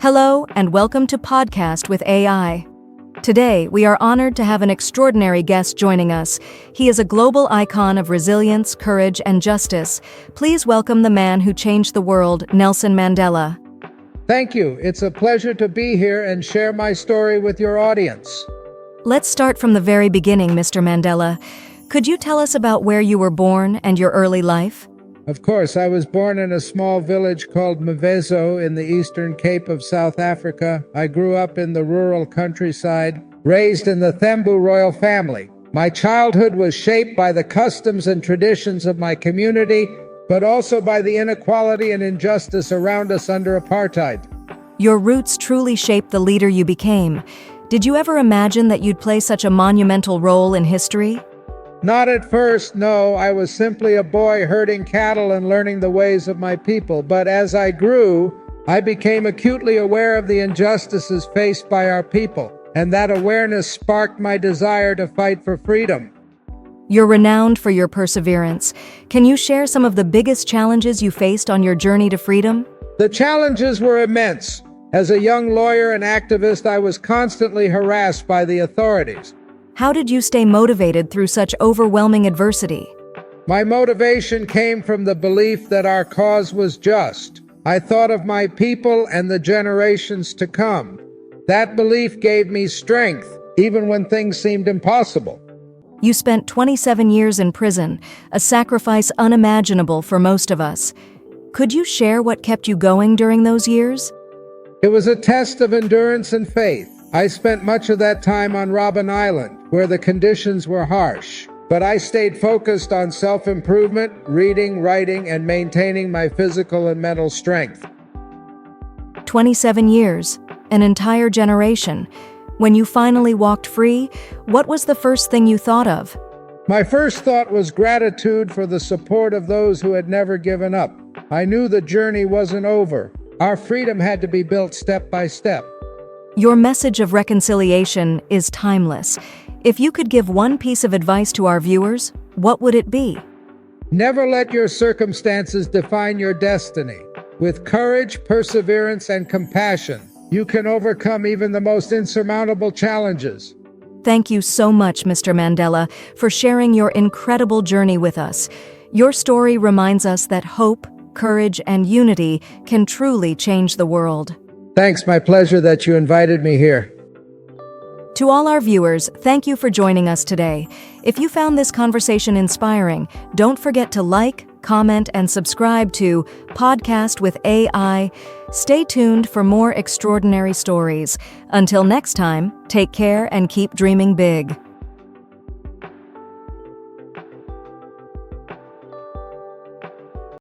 Hello, and welcome to Podcast with AI. Today, we are honored to have an extraordinary guest joining us. He is a global icon of resilience, courage, and justice. Please welcome the man who changed the world, Nelson Mandela. Thank you. It's a pleasure to be here and share my story with your audience. Let's start from the very beginning, Mr. Mandela. Could you tell us about where you were born and your early life? Of course, I was born in a small village called Mvezo in the Eastern Cape of South Africa. I grew up in the rural countryside, raised in the Thembu royal family. My childhood was shaped by the customs and traditions of my community, but also by the inequality and injustice around us under apartheid. Your roots truly shaped the leader you became. Did you ever imagine that you'd play such a monumental role in history? Not at first, no. I was simply a boy herding cattle and learning the ways of my people. But as I grew, I became acutely aware of the injustices faced by our people, and that awareness sparked my desire to fight for freedom. You're renowned for your perseverance. Can you share some of the biggest challenges you faced on your journey to freedom? The challenges were immense. As a young lawyer and activist, I was constantly harassed by the authorities. How did you stay motivated through such overwhelming adversity? My motivation came from the belief that our cause was just. I thought of my people and the generations to come. That belief gave me strength, even when things seemed impossible. You spent 27 years in prison, a sacrifice unimaginable for most of us. Could you share what kept you going during those years? It was a test of endurance and faith. I spent much of that time on Robben Island, where the conditions were harsh. But I stayed focused on self-improvement, reading, writing, and maintaining my physical and mental strength. 27 years, an entire generation. When you finally walked free, what was the first thing you thought of? My first thought was gratitude for the support of those who had never given up. I knew the journey wasn't over. Our freedom had to be built step by step. Your message of reconciliation is timeless. If you could give one piece of advice to our viewers, what would it be? Never let your circumstances define your destiny. With courage, perseverance, and compassion, you can overcome even the most insurmountable challenges. Thank you so much, Mr. Mandela, for sharing your incredible journey with us. Your story reminds us that hope, courage, and unity can truly change the world. Thanks, my pleasure that you invited me here. To all our viewers, thank you for joining us today. If you found this conversation inspiring, don't forget to like, comment, and subscribe to Podcast with AI. Stay tuned for more extraordinary stories. Until next time, take care and keep dreaming big.